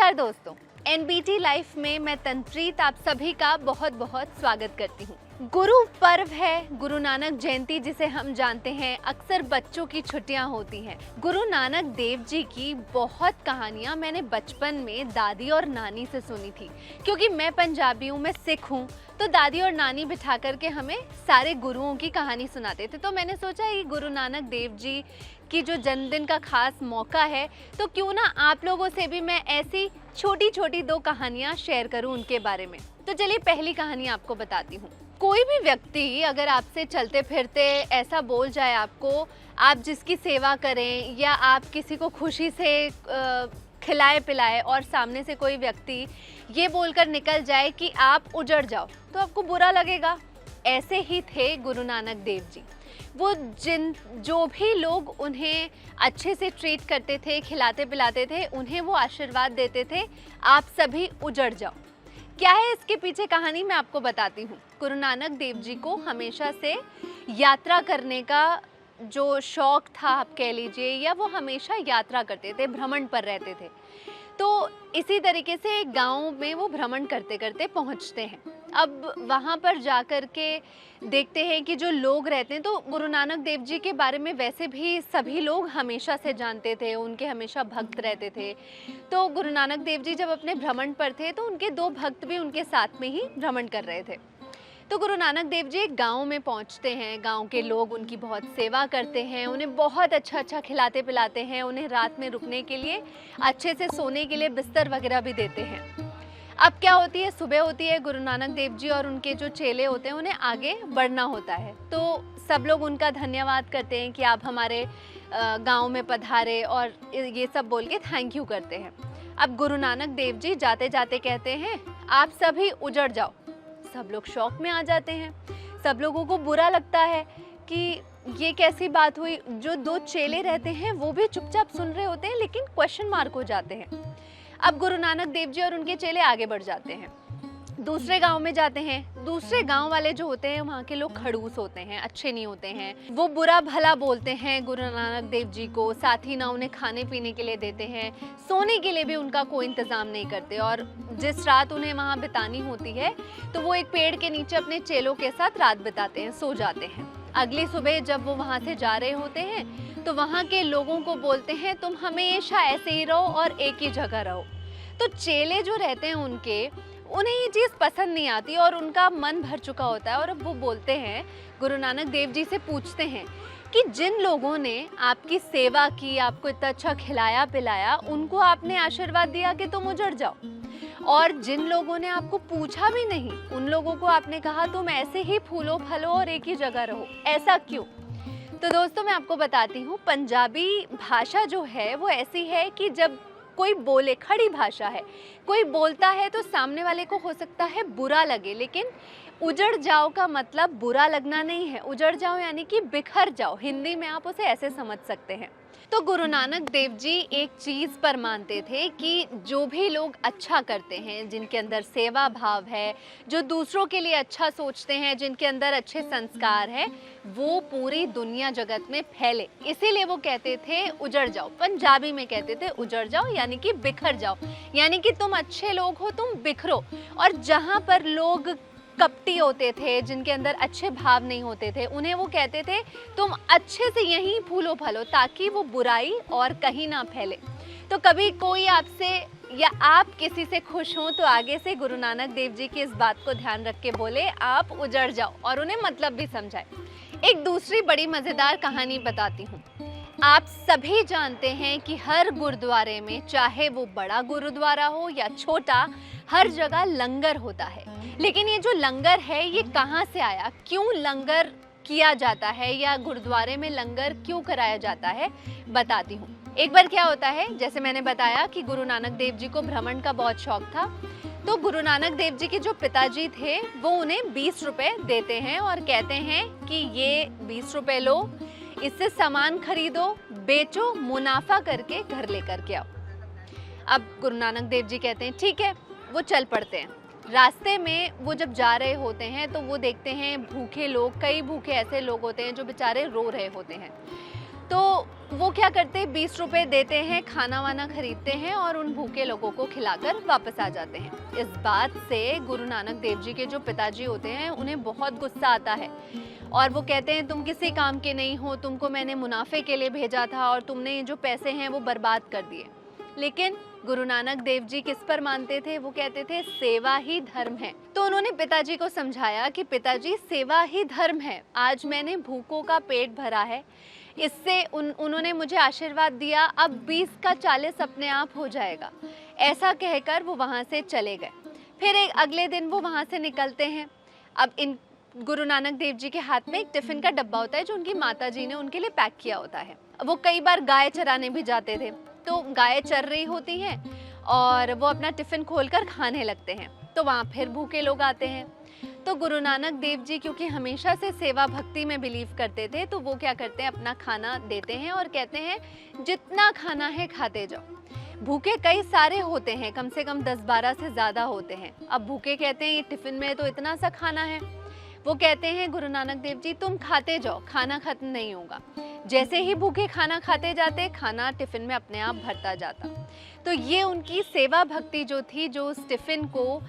नमस्कार दोस्तों, NBT life में मैं तंत्रीत आप सभी का बहुत बहुत स्वागत करती हूँ। गुरु पर्व है, गुरु नानक जयंती जिसे हम जानते हैं। अक्सर बच्चों की छुट्टियां होती हैं। गुरु नानक देव जी की बहुत कहानियां मैंने बचपन में दादी और नानी से सुनी थी, क्योंकि मैं पंजाबी हूँ, मैं सिख हूँ, तो दादी और नानी बिठा करके हमें सारे गुरुओं की कहानी सुनाते थे। तो मैंने सोचा ये गुरु नानक देव जी की जो जन्मदिन का खास मौका है, तो क्यों ना आप लोगों से भी मैं ऐसी छोटी छोटी दो कहानियाँ शेयर करूँ उनके बारे में। तो चलिए पहली कहानी आपको बताती हूँ। कोई भी व्यक्ति अगर आपसे चलते फिरते ऐसा बोल जाए आपको, आप जिसकी सेवा करें या आप किसी को खुशी से खिलाए पिलाए और सामने से कोई व्यक्ति ये बोलकर निकल जाए कि आप उजड़ जाओ, तो आपको बुरा लगेगा। ऐसे ही थे गुरु नानक देव जी। वो जो भी लोग उन्हें अच्छे से ट्रीट करते थे, खिलाते पिलाते थे, उन्हें वो आशीर्वाद देते थे, आप सभी उजड़ जाओ। क्या है इसके पीछे कहानी, मैं आपको बताती हूँ। गुरु नानक देव जी को हमेशा से यात्रा करने का जो शौक था आप कह लीजिए, या वो हमेशा यात्रा करते थे, भ्रमण पर रहते थे। तो इसी तरीके से एक गांव में वो भ्रमण करते करते पहुंचते हैं। अब वहाँ पर जाकर के देखते हैं कि जो लोग रहते हैं, तो गुरु नानक देव जी के बारे में वैसे भी सभी लोग हमेशा से जानते थे, उनके हमेशा भक्त रहते थे। तो गुरु नानक देव जी जब अपने भ्रमण पर थे तो उनके दो भक्त भी उनके साथ में ही भ्रमण कर रहे थे। तो गुरु नानक देव जी एक गांव में पहुंचते हैं। गांव के लोग उनकी बहुत सेवा करते हैं, उन्हें बहुत अच्छा खिलाते पिलाते हैं, उन्हें रात में रुकने के लिए, अच्छे से सोने के लिए बिस्तर वगैरह भी देते हैं। अब क्या होती है, सुबह होती है, गुरु नानक देव जी और उनके जो चेले होते हैं उन्हें आगे बढ़ना होता है। तो सब लोग उनका धन्यवाद करते हैं कि आप हमारे गांव में पधारे, और ये सब बोल के थैंक यू करते हैं। अब गुरु नानक देव जी जाते जाते कहते हैं, आप सभी उजड़ जाओ। सब लोग शौक में आ जाते हैं, सब लोगों को बुरा लगता है कि ये कैसी बात हुई। जो दो चेले रहते हैं वो भी चुपचाप सुन रहे होते हैं, लेकिन क्वेश्चन मार्क हो जाते हैं। अब गुरु नानक देव जी और उनके चेले आगे बढ़ जाते हैं, दूसरे गांव में जाते हैं। दूसरे गांव वाले जो होते हैं, वहाँ के लोग खड़ूस होते हैं, अच्छे नहीं होते हैं, वो बुरा भला बोलते हैं गुरु नानक देव जी को। साथ ही ना उन्हें खाने पीने के लिए देते हैं, सोने के लिए भी उनका कोई इंतजाम नहीं करते। और जिस रात उन्हें वहाँ बितानी होती है, तो वो एक पेड़ के नीचे अपने चेलों के साथ रात बिताते हैं, सो जाते हैं। अगली सुबह जब वो वहाँ से जा रहे होते हैं, तो वहाँ के लोगों को बोलते हैं, तुम हमेशा ऐसे ही रहो और एक ही जगह रहो। तो चेले जो रहते हैं उन्हें ये चीज़ पसंद नहीं आती और उनका मन भर चुका होता है। और अब वो बोलते हैं, गुरु नानक देव जी से पूछते हैं कि जिन लोगों ने आपकी सेवा की, आपको इतना अच्छा खिलाया पिलाया, उनको आपने आशीर्वाद दिया कि तुम उजड़ जाओ, और जिन लोगों ने आपको पूछा भी नहीं, उन लोगों को आपने कहा तुम ऐसे ही फूलो फलो और एक ही जगह रहो, ऐसा क्यों? तो दोस्तों मैं आपको बताती हूँ, पंजाबी भाषा जो है वो ऐसी है कि जब कोई बोले, खड़ी भाषा है, कोई बोलता है तो सामने वाले को हो सकता है बुरा लगे, लेकिन उजड़ जाओ का मतलब बुरा लगना नहीं है। उजड़ जाओ यानी कि बिखर जाओ, हिंदी में आप उसे ऐसे समझ सकते हैं। तो गुरु नानक देव जी एक चीज़ पर मानते थे कि जो भी लोग अच्छा करते हैं, जिनके अंदर सेवा भाव है, जो दूसरों के लिए अच्छा सोचते हैं, जिनके अंदर अच्छे संस्कार है, वो पूरी दुनिया जगत में फैले। इसीलिए वो कहते थे उजड़ जाओ। पंजाबी में कहते थे उजड़ जाओ यानी कि बिखर जाओ, यानी कि तुम अच्छे लोग हो, तुम बिखरो। और जहाँ पर लोग कपटी होते थे, जिनके अंदर अच्छे भाव नहीं होते थे, उन्हें वो कहते थे तुम अच्छे से यहीं फूलो फलो, ताकि वो बुराई और कहीं ना फैले। तो कभी कोई आपसे या आप किसी से खुश हो, तो आगे से गुरु नानक देव जी की इस बात को ध्यान रख के बोले आप उजड़ जाओ, और उन्हें मतलब भी समझाए। एक दूसरी बड़ी मज़ेदार कहानी बताती हूँ। आप सभी जानते हैं कि हर गुरुद्वारे में, चाहे वो बड़ा गुरुद्वारा हो या छोटा, हर जगह लंगर होता है। लेकिन ये जो लंगर है ये कहाँ से आया, क्यों लंगर किया जाता है, या गुरुद्वारे में लंगर क्यों कराया जाता है, बताती हूँ। एक बार क्या होता है, जैसे मैंने बताया कि गुरु नानक देव जी को भ्रमण का बहुत शौक था, तो गुरु नानक देव जी के जो पिताजी थे वो उन्हें 20 रुपए देते हैं और कहते हैं कि ये 20 रुपए लो, इससे सामान खरीदो, बेचो, मुनाफा करके घर लेकर के आओ। अब गुरु नानक देव जी कहते हैं ठीक है, वो चल पड़ते हैं। रास्ते में वो जब जा रहे होते हैं तो वो देखते हैं भूखे लोग, कई भूखे ऐसे लोग होते हैं जो बेचारे रो रहे होते हैं। तो वो क्या करते हैं, 20 रुपए देते हैं, खाना वाना खरीदते हैं और उन भूखे लोगों को खिलाकर वापस आ जाते हैं। इस बात से गुरु नानक देव जी के जो पिताजी होते हैं उन्हें बहुत गुस्सा आता है और वो कहते हैं तुम किसी काम के नहीं हो, तुमको मैंने मुनाफे के लिए भेजा था और तुमने जो पैसे हैं वो बर्बाद कर दिए। लेकिन गुरु नानक देव जी किस पर मानते थे? वो कहते थे सेवा ही धर्म है। तो उन्होंने पिताजी को समझाया कि पिताजी सेवा ही धर्म है, आज मैंने भूखों का पेट भरा है, इससे उन्होंने मुझे आशीर्वाद दिया, अब 20 का 40 अपने आप हो जाएगा। ऐसा कहकर वो वहाँ से चले गए। फिर एक अगले दिन वो वहाँ से निकलते हैं। अब इन गुरु नानक देव जी के हाथ में एक टिफिन का डब्बा होता है जो उनकी माता जी ने उनके लिए पैक किया होता है। वो कई बार गाय चराने भी जाते थे, तो गाय चर रही होती हैं और वो अपना टिफिन खोलकर खाने लगते हैं, तो वहाँ फिर भूखे लोग आते हैं। तो गुरु नानक देव जी क्योंकि हमेशा से सेवा भक्ति में बिलीव करते थे, तो वो क्या करते हैं, अपना खाना देते हैं और कहते हैं जितना खाना है खाते जाओ। भूखे कई सारे होते हैं, कम से कम 10-12 से ज़्यादा होते हैं। अब भूखे कहते हैं ये टिफ़िन में तो इतना सा खाना है। वो कहते हैं गुरु नानक देव जी तुम खाते जाओ, खाना खत्म नहीं होगा। जैसे ही भूखे खाना खाते जाते, खाना टिफ़िन में अपने आप भरता जाता। तो ये उनकी सेवा भक्ति जो थी, जो उस टिफ़िन को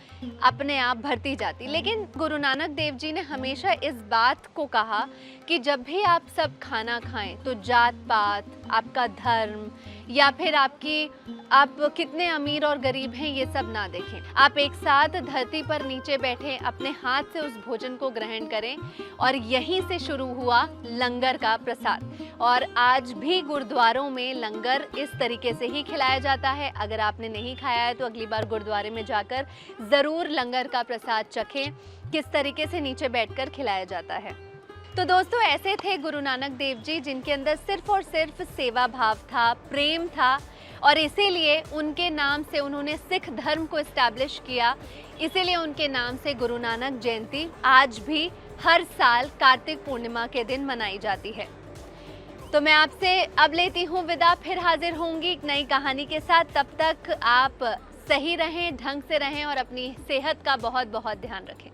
अपने आप भरती जाती। लेकिन गुरु नानक देव जी ने हमेशा इस बात को कहा कि जब भी आप सब खाना खाएं तो जात पात, आपका धर्म या फिर आप कितने अमीर और गरीब हैं ये सब ना देखें। आप एक साथ धरती पर नीचे बैठे अपने हाथ से उस भोजन को ग्रहण करें और यहीं से शुरू हुआ लंगर का प्रसाद। और आज भी गुरुद्वारों में लंगर इस तरीके से ही खिलाया जाता है। अगर आपने नहीं खाया है तो अगली बार गुरुद्वारे में जाकर ज़रूर लंगर का प्रसाद चखें, किस तरीके से नीचे बैठकर खिलाया जाता है। तो दोस्तों ऐसे थे गुरु नानक देव जी जिनके अंदर सिर्फ और सिर्फ सेवा भाव था, प्रेम था और इसीलिए उनके नाम से उन्होंने सिख धर्म को इस्टेब्लिश किया। इसीलिए उनके नाम से गुरु नानक जयंती आज भी हर साल कार्तिक पूर्णिमा के दिन मनाई जाती है। तो मैं आपसे अब लेती हूँ विदा, फिर हाजिर होंगी एक नई कहानी के साथ। तब तक आप सही रहें, ढंग से रहें और अपनी सेहत का बहुत बहुत ध्यान रखें।